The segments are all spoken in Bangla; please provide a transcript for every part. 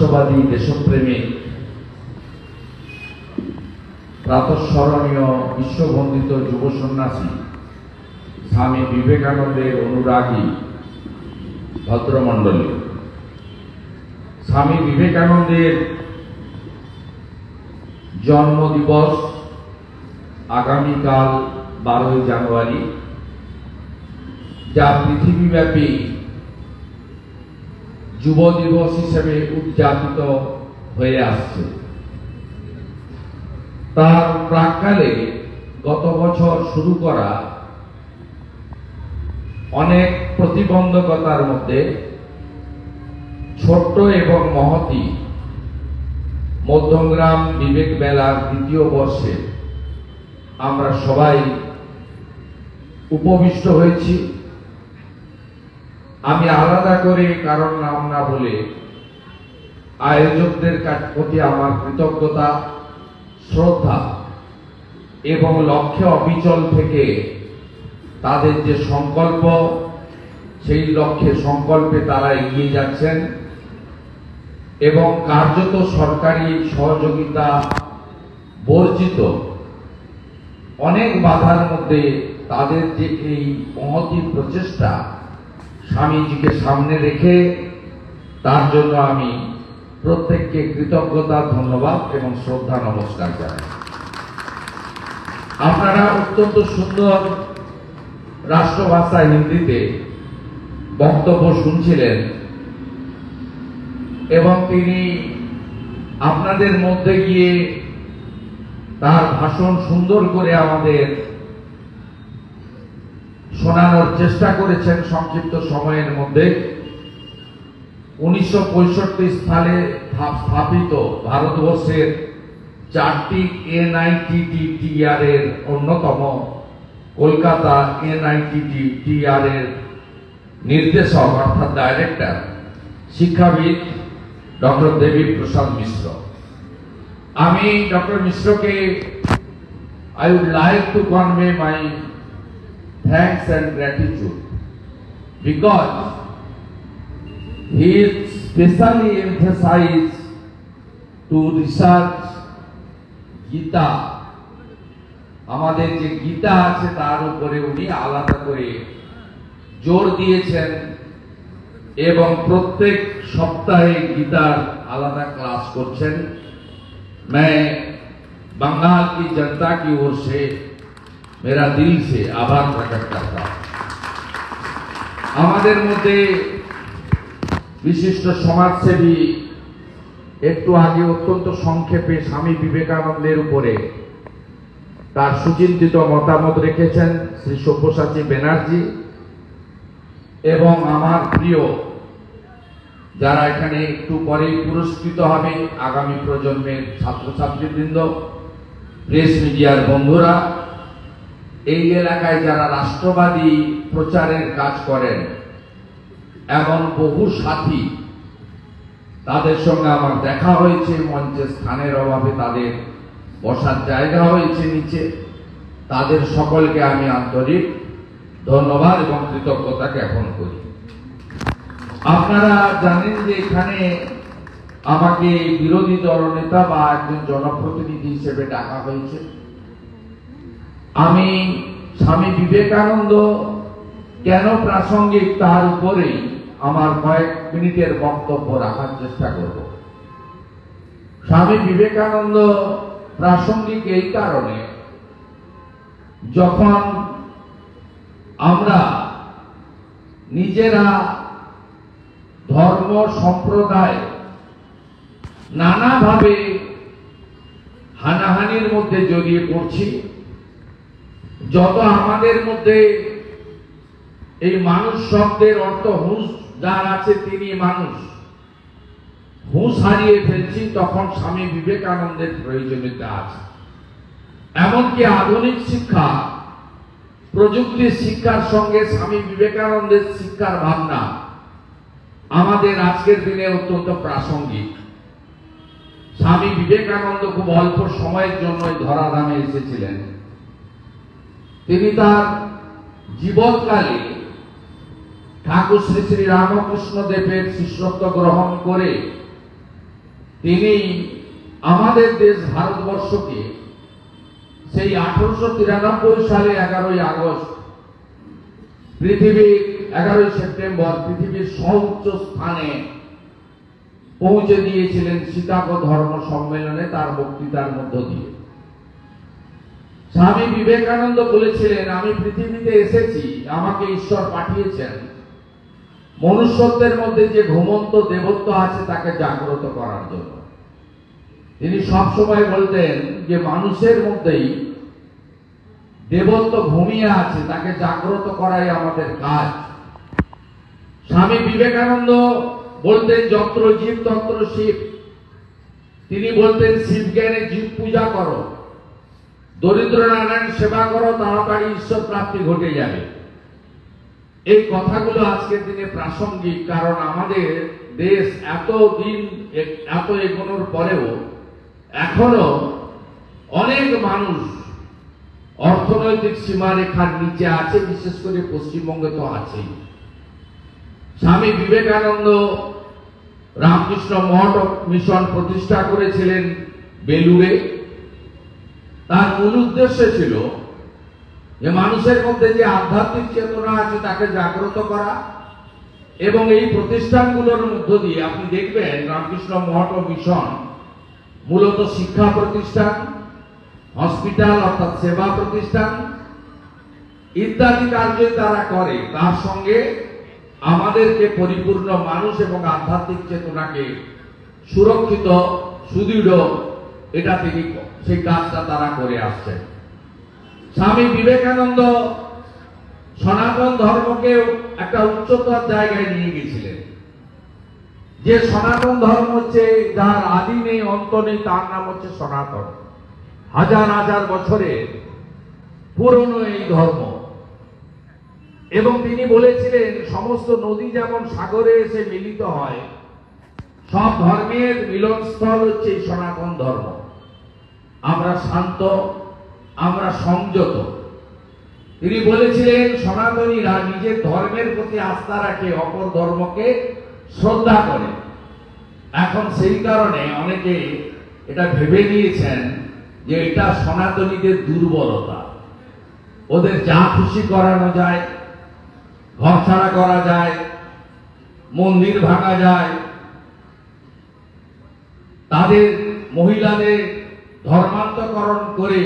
রাষ্ট্রবাদী দেশপ্রেমিক প্রাতঃস্মরণীয় বিশ্ববন্দিত যুব সন্ন্যাসী স্বামী বিবেকানন্দের অনুরাগী ভদ্রমণ্ডলী, স্বামী বিবেকানন্দের জন্মদিবস আগামীকাল 12ই জানুয়ারি, যা পৃথিবীব্যাপী যুব দিবস হিসেবে উদযাপিত হয়ে আসছে। তার প্রাক্কালে গত বছর শুরু করা অনেক প্রতিবন্ধকতার মধ্যে ছোট্ট এবং মহতী মধ্যমগ্রাম বিবেক মেলার দ্বিতীয় বর্ষে আমরা সবাই উপবিষ্ট হয়েছি। আমি আলাদা করে কারণ নাম না বলে আয়োজকদের প্রতি আমার কৃতজ্ঞতা, শ্রদ্ধা এবং লক্ষ্যে অবিচল থেকে তাদের যে সংকল্প, সেই লক্ষ্যে সংকল্পে তারা এগিয়ে যাচ্ছেন এবং কার্যত সরকারি সহযোগিতা বর্জিত অনেক বাধার মধ্যে তাদের যে এই মহতী প্রচেষ্টা স্বামীজিকে সামনে রেখে, তার জন্য আমি প্রত্যেককে কৃতজ্ঞতা, ধন্যবাদ এবং শ্রদ্ধা নমস্কার জানাই। আপনারা অত্যন্ত সুন্দর রাষ্ট্রভাষা হিন্দিতে বক্তব্য শুনছিলেন এবং তিনি আপনাদের মধ্যে গিয়ে তার ভাষণ সুন্দর করে আমাদের শোনানোর চেষ্টা করেছেন সংক্ষিপ্ত সময়ের মধ্যে। 1965 সালে স্থাপিত ভারতবর্ষের 4টি NITTR এর অন্যতম কলকাতা NITTR এর নির্দেশক অর্থাৎ ডাইরেক্টর শিক্ষাবিদ ডক্টর দেবী প্রসাদ মিশ্র। আমি doctor মিশ্রকে I would like to convey my thanks and gratitude because he specially emphasized to research Gita, আমাদের যে গীতা আছে তার উপরে উনি আলাদা করে জোর দিয়েছেন এবং প্রত্যেক সপ্তাহে গীতার আলাদা ক্লাস করছেন। मैं बंगाल की जनता की ओर से मेरा दिल से आभार प्रकट करता हूं। আমাদের মধ্যে বিশিষ্ট সমাজসেবী একটু আগে অত্যন্ত সংক্ষেপে স্বামী বিবেকানন্দের উপরে তার সুচিন্তিত মতামত রেখেছেন শ্রী সব্যসাচী ব্যানার্জি এবং আমার প্রিয় যারা এখানে একটু পরেই পুরস্কৃত হবে আগামী প্রজন্মের ছাত্রছাত্রীবৃন্দ, প্রেস মিডিয়ার বন্ধুরা, এই এলাকায় যারা রাষ্ট্রবাদী প্রচারের কাজ করেন এমন বহু সাথী, তাদের সঙ্গে আমার দেখা হয়েছে। মঞ্চে স্থানের অভাবে তাদের বসার জায়গা হয়েছে নিচে। তাদের সকলকে আমি আন্তরিক ধন্যবাদ এবং কৃতজ্ঞতা জ্ঞাপন করি। আপনারা জানেন যে এখানে আমাকে বিরোধী দলনেতা বা একজন জনপ্রতিনিধি হিসেবে ডাকা হয়েছে। আমি স্বামী বিবেকানন্দ কেন প্রাসঙ্গিক তার উপরেই আমার কয়েক মিনিটের বক্তব্য রাখার চেষ্টা করব। স্বামী বিবেকানন্দ প্রাসঙ্গিক এই কারণে, যখন আমরা নিজেরা ধর্ম সম্প্রদায় নানাভাবে হানাহানির মধ্যে জড়িয়ে পড়ছি, যত আমাদের মধ্যে এই মানুষ শব্দের অর্থ হুঁশ যার আছে তিনি মানুষ, হুঁশ হারিয়ে ফেলছি, তখন স্বামী বিবেকানন্দের প্রয়োজনীয়তা আছে। এমনকি আধুনিক শিক্ষা, প্রযুক্তির শিক্ষার সঙ্গে স্বামী বিবেকানন্দের শিক্ষার ভাবনা আমাদের আজকের দিনে অত্যন্ত প্রাসঙ্গিক। স্বামী বিবেকানন্দ খুব অল্প সময়ের জন্যই ধরাধামে এসেছিলেন। তিনি তার জীবনকালে ঠাকুর শ্রী শ্রী রামকৃষ্ণ দেবের শিষ্যত্ব গ্রহণ করে তিনি আমাদের দেশ ভারতবর্ষকে সেই 1893 সালে 11ই আগস্ট পৃথিবীর 11ই সেপ্টেম্বর পৃথিবীর সর্বোচ্চ স্থানে পৌঁছে দিয়েছিলেন শিকাগো ধর্ম সম্মেলনে তার বক্তৃতার মধ্য দিয়ে। স্বামী বিবেকানন্দ বলেছিলেন, আমি পৃথিবীতে এসেছি, আমাকে ঈশ্বর পাঠিয়েছেন মনুষ্যত্বের মধ্যে যে ঘুমন্ত দেবত্ব আছে তাকে জাগ্রত করার জন্য। তিনি সবসময় বলতেন যে মানুষের মধ্যেই দেবত্ব ঘুমিয়ে আছে, তাকে জাগ্রত করাই আমাদের কাজ। স্বামী বিবেকানন্দ বলতেন যত্র জীব তত্র শিব। তিনি বলতেন শিব জ্ঞানে জীব পূজা করো, দরিদ্র নারায়ণ সেবা করো, তাড়াতাড়ি ঈশ্বর প্রাপ্তি ঘটে যাবে। এই কথাগুলো আজকের দিনে প্রাসঙ্গিক, কারণ আমাদের দেশ এত এগোনোর পরেও এখনো অনেক মানুষ অর্থনৈতিক সীমারেখার নিচে আছে, বিশেষ করে পশ্চিমবঙ্গে তো আছেই। স্বামী বিবেকানন্দ রামকৃষ্ণ মঠ মিশন প্রতিষ্ঠা করেছিলেন বেলুড়ে। তার মূল উদ্দেশ্য ছিল যে মানুষের মধ্যে যে আধ্যাত্মিক চেতনা আছে তাকে জাগ্রত করা, এবং এই প্রতিষ্ঠানগুলোর মধ্য দিয়ে আপনি দেখবেন রামকৃষ্ণ মঠ ও মিশন মূলত শিক্ষা প্রতিষ্ঠান, হসপিটাল অর্থাৎ সেবা প্রতিষ্ঠান ইত্যাদি কার্য তারা করে। তার সঙ্গে আমাদেরকে পরিপূর্ণ মানুষ এবং আধ্যাত্মিক চেতনাকে সুরক্ষিত সুদৃঢ় এটা তিনি সেই কাজটা তারা করে আসছেন। স্বামী বিবেকানন্দ সনাতন ধর্মকে একটা উচ্চতর জায়গায় নিয়ে গেছিলেন। যে সনাতন ধর্ম হচ্ছে যার আদি নেই অন্ত নেই, তার নাম হচ্ছে সনাতন। হাজার হাজার বছরের পুরনো এই ধর্ম। এবং তিনি বলেছিলেন সমস্ত নদী যেমন সাগরে এসে মিলিত হয়, সব ধর্মের মিলনস্থল হচ্ছে এই সনাতন ধর্ম। আমরা শান্ত, আমরা সংযত। তিনি বলেছিলেন সনাতনীরা নিজের ধর্মের প্রতি আস্থা রাখে, অপর ধর্মকে শ্রদ্ধা করে। এখন সেই কারণে অনেকে এটা ভেবে নিয়েছেন যে এটা সনাতনীদের দুর্বলতা, ওদের যা খুশি করানো যায়, ঘর ছাড়া করা যায়, মন্দির ভাঙা যায়, তাদের মহিলাদের ধর্মান্তকরণ করে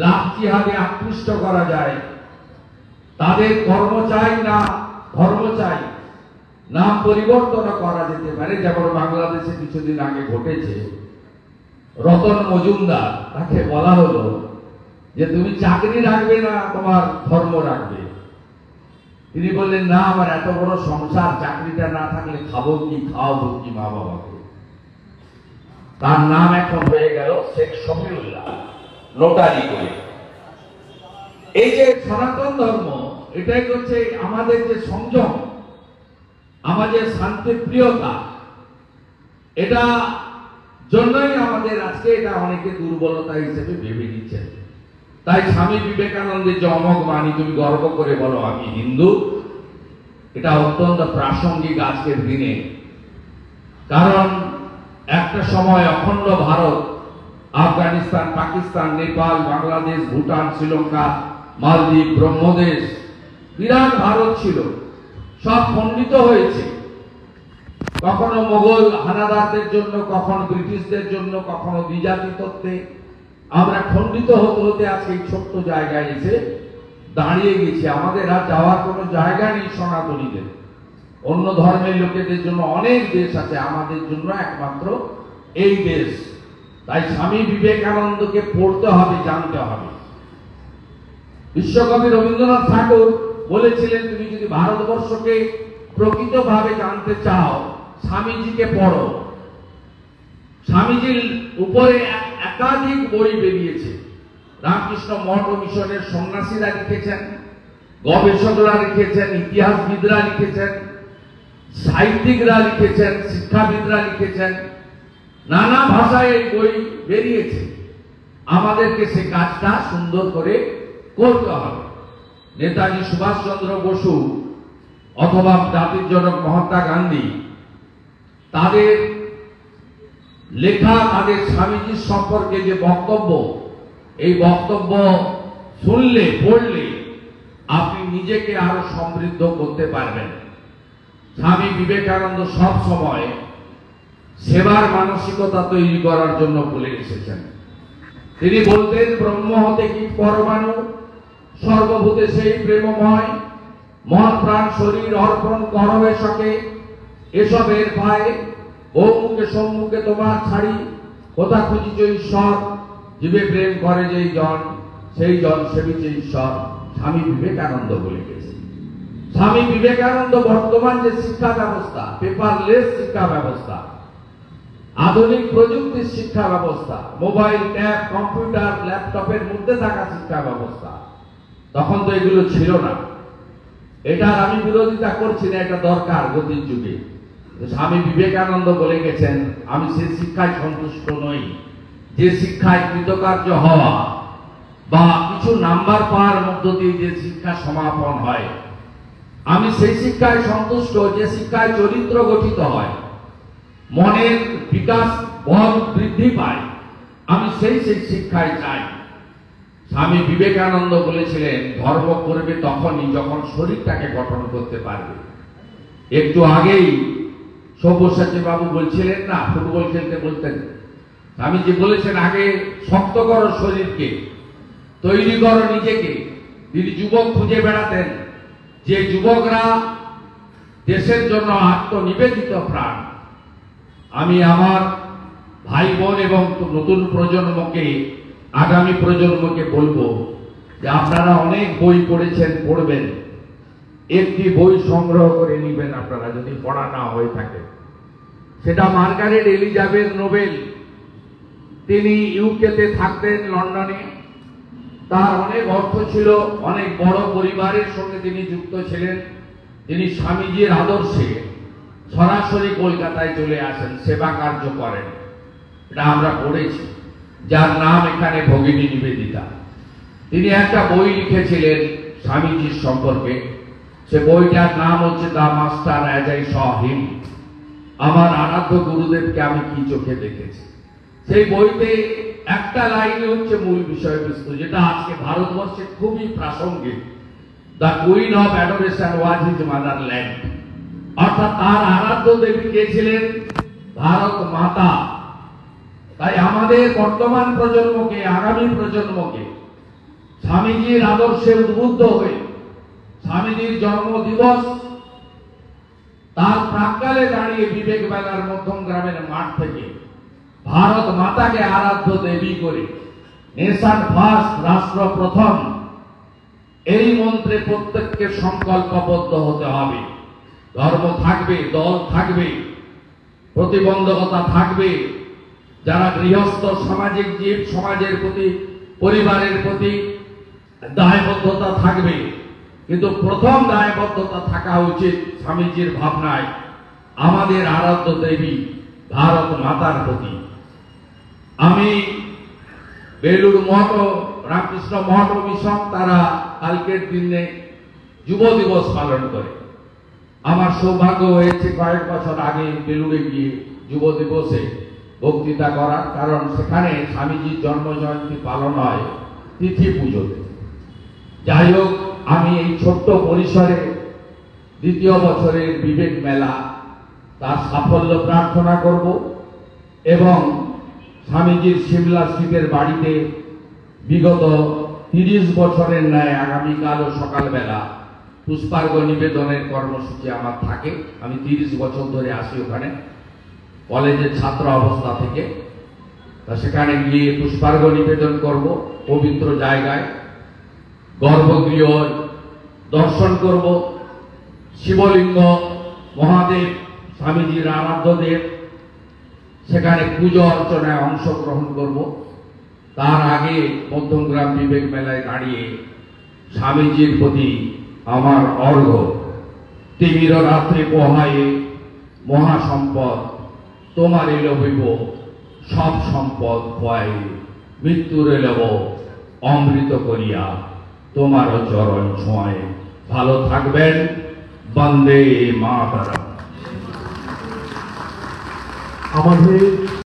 লাভ জিহাদে আকৃষ্ট করা যায়, তাদের কর্ম চাই না ধর্ম চাই, নাম পরিবর্তন করা যেতে পারে। যেমন বাংলাদেশে কিছুদিন আগে ঘটেছে, রতন মজুমদার তাকে বলা হলো যে তুমি চাকরি রাখবে না তোমার ধর্ম রাখবে। তিনি বললেন না, আমার এত বড় সংসার, চাকরিটা না থাকলে খাবো কি, খাওয়াবো কি মা বাবাকে। তার নাম এখন হয়ে গেল শেখ শফিউল্লাহ, নোটারি করে। এই যে সনাতন ধর্ম, এটাই হচ্ছে আমাদের যে সংযম, আমাদের শান্তিপ্রিয়তা, এটা জন্যই আমাদের আজকে এটা অনেকে দুর্বলতা হিসেবে ভেবে নিচ্ছেন। তাই স্বামী বিবেকানন্দের যে অমোঘ বাণী, তুমি গর্ব করে বলো আমি হিন্দু, এটা অত্যন্ত প্রাসঙ্গিক আজকের দিনে। কারণ একটা সময় অখণ্ড ভারত, আফগানিস্তান, পাকিস্তান, নেপাল, বাংলাদেশ, ভুটান, শ্রীলঙ্কা, মালদ্বীপ, ব্রহ্মদেশ, বিরাট ভারত ছিল, সব খণ্ডিত হয়েছে। কখনো মোগল হানাদারদের জন্য, কখনো ব্রিটিশদের জন্য, কখনো দ্বিজাতি তত্ত্বে আমরা খণ্ডিত হতে হতে আজকে এই ছোট্ট জায়গায় এসে দাঁড়িয়ে গেছি। আমাদের আর যাওয়ার কোনো জায়গা নেই সনাতনীদের। অন্য ধর্মের লোকেদের জন্য অনেক দেশ আছে, আমাদের জন্য একমাত্র এই দেশ। তাই স্বামী বিবেকানন্দকে পড়তে হবে, জানতে হবে। বিশ্বকবি রবীন্দ্রনাথ ঠাকুর বলেছিলেন তুমি যদি ভারতবর্ষকে প্রকৃতভাবে জানতে চাও, স্বামীজিকে পড়ো। স্বামীজির উপরে একাধিক বই বেরিয়েছে। রামকৃষ্ণ মঠ ও মিশনের সন্ন্যাসীরা লিখেছেন, গবেষকরা লিখেছেন, ইতিহাসবিদরা লিখেছেন, সাহিত্যিকরা লিখেছেন, শিক্ষাবিদরা লিখেছেন, নানা ভাষায় এই বই বেরিয়েছে। আমাদেরকে সে কাজটা সুন্দর করে করতে হবে। নেতাজি সুভাষচন্দ্র বসু অথবা জাতির জনক মহাত্মা গান্ধী, তাদের লেখা তাদের স্বামীজির সম্পর্কে যে বক্তব্য, এই বক্তব্য শুনলে পড়লে আপনি নিজেকে আরো সমৃদ্ধ করতে পারবেন। স্বামী বিবেকানন্দ সব সময় সেবার মানসিকতা তৈরি করার জন্য বলে এসেছেন। তিনি বলতেন, ব্রহ্ম হতে কীট পরমাণু, সর্বভূতে সেই প্রেমময়, মন প্রাণ শরীর অর্পণ করবে সকে, এসবের পায়ে বহুমুখে সম্মুখে তোমার ছাড়ি, কোথা খুঁজিছ ঈশ্বর, জীবে প্রেম করে যেই জন, সেই জন সেবিছে ঈশ্বর। স্বামী বিবেকানন্দ বলে গেছেন। স্বামী বিবেকানন্দ বর্তমান যে শিক্ষা ব্যবস্থা, পেপারলেস শিক্ষা ব্যবস্থা, আধুনিক প্রযুক্তির শিক্ষা ব্যবস্থা, মোবাইল, ট্যাব, কম্পিউটার, ল্যাপটপের মধ্যে থাকা শিক্ষা ব্যবস্থা, তখন তো এগুলো ছিল না। এটার আমি বিরোধিতা করছি না, এটা দরকার গতির যুগে। স্বামী বিবেকানন্দ বলে গেছেন, আমি সেই শিক্ষায় সন্তুষ্ট নই যে শিক্ষায় কৃতকার্য হওয়া বা কিছু নাম্বার পাওয়ার মধ্য দিয়ে যে শিক্ষা সমাপন হয়। আমি সেই শিক্ষায় সন্তুষ্ট যে শিক্ষায় চরিত্র গঠিত হয়, মনের বিকাশ বল বৃদ্ধি পায়। আমি সেই শিক্ষায় চাই। স্বামী বিবেকানন্দ বলেছিলেন, ধর্ম করবে তখনই যখন শরীরটাকে গঠন করতে পারবে। একটু আগেই সব্যসাচী বাবু বলছিলেন না, ফুটবল খেলতে বলতেন, স্বামীজি বলেছেন, আগে শক্ত করো শরীরকে, তৈরি করো নিজেকে। তিনি যুবক খুঁজে বেড়াতেন, যে যুবকরা দেশের জন্য আত্মনিবেদিত প্রাণ। আমি আমার ভাই বোন এবং নতুন প্রজন্মকে, আগামী প্রজন্মকে বলবো যে আপনারা অনেক বই পড়েছেন, পড়বেন, একটি বই সংগ্রহ করে নেবেন আপনারা, যদি পড়া না হয়ে থাকে। সেটা মার্গারেট এলিজাবেথ নোবেল। তিনি ইউকেতে থাকতেন, লন্ডনে। তার অনেক অর্থ ছিল, অনেক বড় পরিবারের সঙ্গে তিনি যুক্ত ছিলেন। তিনি স্বামীজির আদর্শে সরাসরি কলকাতায় চলে আসেন, সেবা কার্য করেন। এটা আমরা পড়েছি। যার নাম এখানে ভগিনী নিবেদিতা। তিনি একটা বই লিখেছিলেন স্বামীজির সম্পর্কে। সে বইটার নাম হচ্ছে the master as I saw him. আমার আরাধ্য গুরুদেবকে আমি কি চোখে দেখেছি। সেই বইতে একটা লাইনে হচ্ছে মূল বিষয়বস্তু, যেটা আজকে ভারতবর্ষে খুবই প্রাসঙ্গিক। The queen of adoration was his motherland. অর্থাৎ তার আরাধ্য দেবী কে ছিলেন? ভারত মাতা। তাই আমাদের বর্তমান প্রজন্মকে, আগামী প্রজন্মকে স্বামীজির আদর্শে উদ্বুদ্ধ হয়ে, স্বামীজির জন্মদিবস তার প্রাক্কালে দাঁড়িয়ে বিবেক মেলার মধ্যম গ্রামের মাঠ থেকে ভারত মাতাকে আরাধ্য দেবী করে, নেশন ফার্স্ট, রাষ্ট্র প্রথম, এই মন্ত্রে প্রত্যেককে সংকল্পবদ্ধ হতে হবে। ধর্ম থাকবে, দল থাকবে, প্রতিবন্ধকতা থাকবে, যারা গৃহস্থ সামাজিক জীব, সমাজের প্রতি, পরিবারের প্রতি দায়বদ্ধতা থাকবে। কিন্তু প্রথম দায়বদ্ধতা থাকা উচিত স্বামীজির ভাবনায় আমাদের আরাধ্য দেবী ভারত মাতার প্রতি। আমি বেলুড় মঠ, রামকৃষ্ণ মঠ ও মিশন, তারা কালকের দিনে যুব দিবস পালন করে। আমার সৌভাগ্য হয়েছে কয়েক বছর আগে বেলুড়ে গিয়ে যুব দিবসে বক্তৃতা করার, কারণ সেখানে স্বামীজির জন্ম জয়ন্তী পালন হয় তিথি পুজোতে। যাই হোক, আমি এই ছোট্ট পরিসরে দ্বিতীয় বছরের বিবেক মেলা তার সাফল্য প্রার্থনা করব এবং স্বামীজির সিমলা স্থিতের বাড়িতে বিগত 30 বছরের ন্যায় আগামীকালও সকালবেলা পুষ্পার্ঘ নিবেদনের কর্মসূচি আমার থাকে। আমি 30 বছর ধরে আসি ওখানে, কলেজের ছাত্র অবস্থা থেকে। তা সেখানে গিয়ে পুষ্পার্ঘ নিবেদন করব, পবিত্র জায়গায় গর্ভগৃহ দর্শন করব, শিবলিঙ্গ, মহাদেব, স্বামীজির আরাধ্য দেব, সেখানে পুজো অর্চনায় অংশগ্রহণ করব। তার আগে মধ্যমগ্রাম বিবেক মেলায় দাঁড়িয়ে স্বামীজির প্রতি আমার অর্ঘ্য। তিমির রাত্রে পোহায়ে মহাসম্পদ, তোমার লভিব সব সম্পদ খোয়াই, মৃত্যুরে লব অমৃত করিয়া তোমার চরণ ছোঁয়ায়। ভালো থাকবেন। বন্দে মাতরম। আমাদের